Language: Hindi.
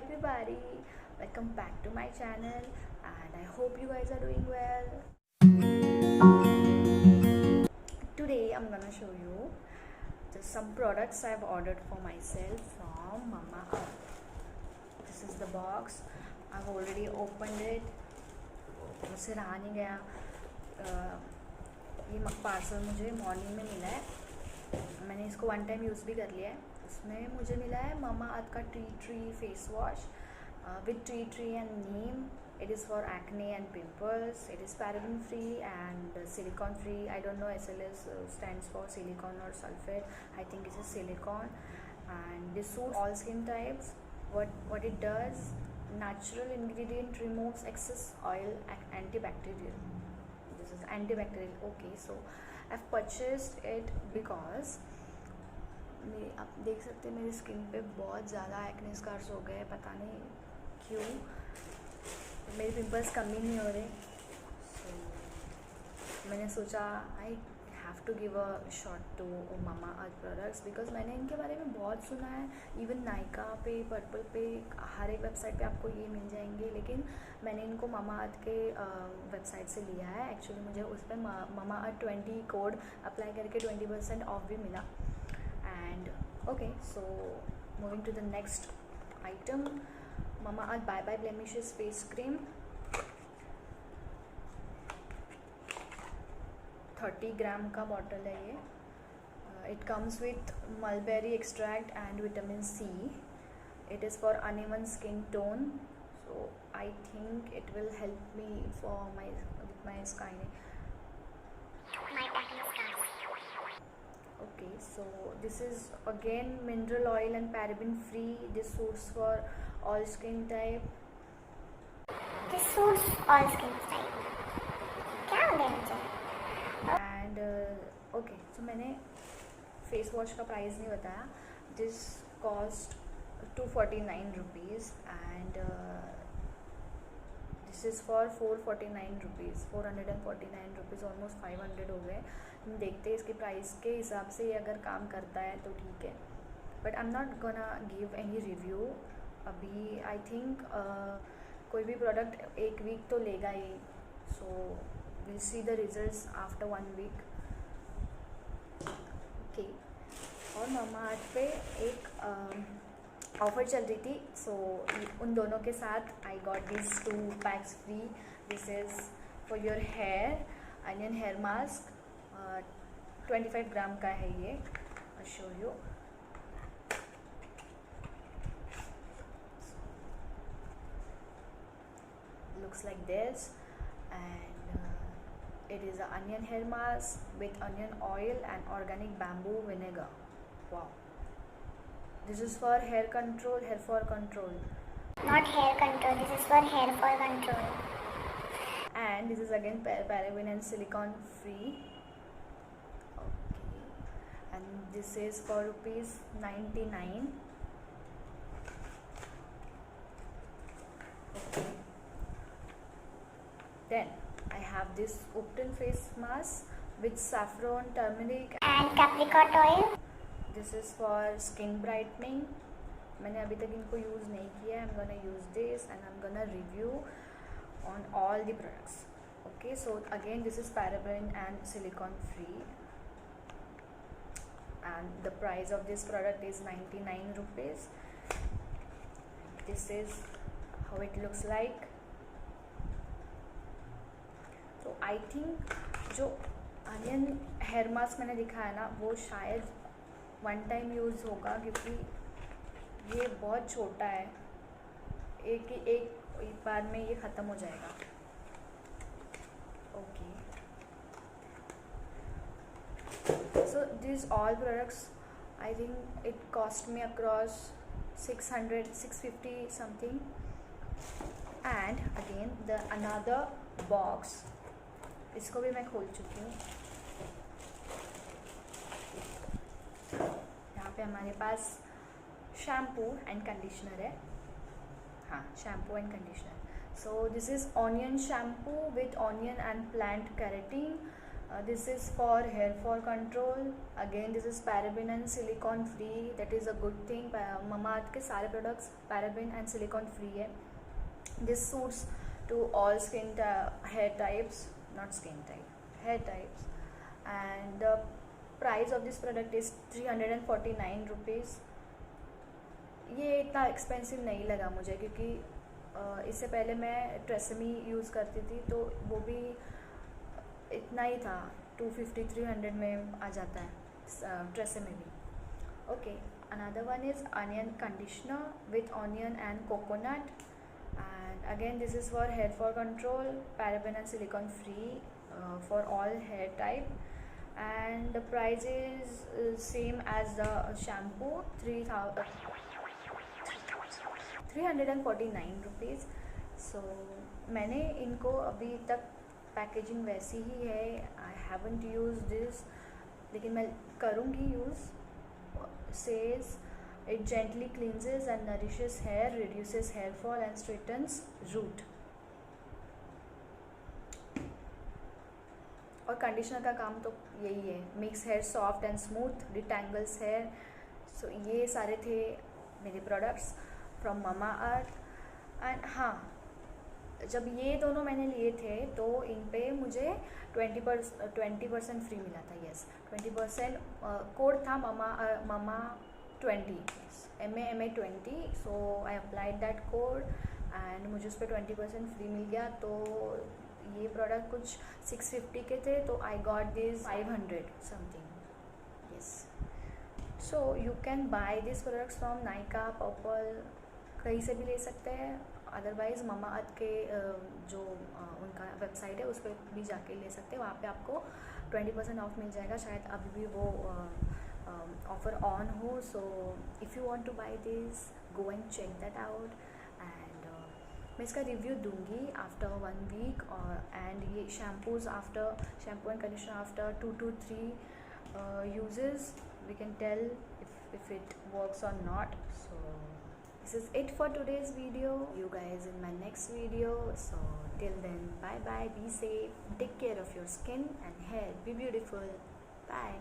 everybody, welcome back to my channel and I hope you guys are doing well. Today I'm gonna show you just some products I've ordered for myself from Mamaearth. This is the box. I've already opened it. मुझसे रहा नहीं गया. ये पार्सल मुझे मॉर्निंग में मिला है. मैंने इसको वन टाइम यूज़ भी कर लिया है. इसमें मुझे मिला है Mamaearth का tea tree face wash with tea tree and Neem. It is for acne and pimples. It is paraben free and silicone free. I don't know SLS stands for silicone or sulfate. I think it is silicone. And this suits all skin types. What it does, natural ingredient removes excess oil and antibacterial. This is antibacterial. Okay, so I've purchased it because आप देख सकते हैं मेरी स्किन पे बहुत ज़्यादा एक्ने स्कार्स हो गए. पता नहीं क्यों, मेरे पिंपल्स कम ही नहीं हो रहे. So, मैंने सोचा I have to give a shot to Mamaearth products because मैंने इनके बारे में बहुत सुना है. इवन नायका पे, पर्पल पे, हर एक वेबसाइट पे आपको ये मिल जाएंगे. लेकिन मैंने इनको Mamaearth के वेबसाइट से लिया है. एक्चुअली मुझे उस पर Mamaearth 20 कोड अप्लाई करके 20% ऑफ भी मिला. And okay, so moving to the next item, Mamaearth Bye Bye Blemishes face cream. 30 gram का बॉटल है ये. It comes with mulberry extract and vitamin C. It is for uneven skin tone, so I think it will help me for my skin. Okay, so this is again mineral oil and paraben free. This suits for all skin type. This suits all skin type. क्या हो गया मुझे? And okay, so मैंने फेस वॉश का प्राइस नहीं बताया. This cost 249 rupees and this is for 449 rupees. 449 rupees, almost 500 हो गए. देखते हैं इसके प्राइस के हिसाब से ये अगर काम करता है तो ठीक है. But I am not gonna give any review अभी. आई थिंक कोई भी प्रोडक्ट एक वीक तो लेगा ही. So will see the results after 1 week. Okay, और Mamaearth पे एक ऑफ़र चल रही थी. सो उन दोनों के साथ I got this 2 packs free. This is for your hair onion hair mask. 25 gram का है ये. I show you. Looks like this and it is an onion hair mask with onion oil and organic bamboo vinegar. Wow, this is for hair control, hair fall control. Not hair control, this is for hair fall control. And this is again paraben and silicone free. Okay, and this is for rupees 99. Okay, then I have this Upton face mask with saffron, turmeric And apricot oil. This is for skin brightening. मैंने अभी तक इनको यूज़ नहीं किया है. I'm gonna use this and I'm gonna review on all the products. Okay, so again this is paraben and silicone free and the price of this product is 99 rupees. This is how it looks like. तो आई थिंक जो अनियन हेयर मास्क मैंने दिखाया ना, वो शायद वन टाइम यूज़ होगा क्योंकि ये बहुत छोटा है. एक बार में ये ख़त्म हो जाएगा. Okay, so this all products I think it cost me across 650 something. And again the another box, इसको भी मैं खोल चुकी हूँ. यहाँ पे हमारे पास शैम्पू एंड कंडीशनर है. हाँ, shampoo and conditioner. So this is onion shampoo with onion and plant keratin This is for hair fall control. Again, this is paraben and silicone free. That is a good thing. Mamaearth के सारे products paraben and silicone free है. This suits to all skin hair types, not skin type, hair types. And the price of this product is 349 rupees. ये इतना एक्सपेंसिव नहीं लगा मुझे, क्योंकि इससे पहले मैं ट्रेसेमी यूज़ करती थी तो वो भी इतना ही था, 250-300 में आ जाता है ट्रेसेमी भी. Okay, another one is onion conditioner with onion and coconut. And again, this is for hair fall control, paraben and silicone free, for all hair type. And the price is same as the shampoo, 349 rupees. So मैंने इनको अभी तक पैकेजिंग वैसी ही है. आई हैवंट यूज दिस, लेकिन मैं करूँगी use. Says it gently cleanses and nourishes hair, reduces hair fall and straightens root. और कंडीशनर का काम तो यही है, makes hair soft and smooth, detangles hair. So ये सारे थे मेरे प्रोडक्ट्स फ्रॉम ममाअर्थ. एंड हाँ, जब ये दोनों मैंने लिए थे तो इन पे मुझे 20% फ्री मिला था. यस, 20% कोड था mama 20, MA20. So I applied that code and मुझे उस पर 20% फ्री मिल गया. तो ये प्रोडक्ट कुछ 650 के थे, तो आई got this 500 something. Yes, so you can by this products from Nykaa, purple, कहीं से भी ले सकते हैं. अदरवाइज़ ममाअर्थ के जो उनका वेबसाइट है उस पर भी जाके ले सकते हैं. वहाँ पे आपको 20% ऑफ मिल जाएगा. शायद अभी भी वो ऑफर ऑन हो. So if you want to buy this, go and check that out. And मैं इसका रिव्यू दूंगी आफ्टर 1 वीक. एंड ये shampoo and conditioner after 2 to 3 uses we can tell if it works or not. So this is it for today's video. You guys in my next video. So till then, bye bye, be safe, take care of your skin and hair, be beautiful, bye.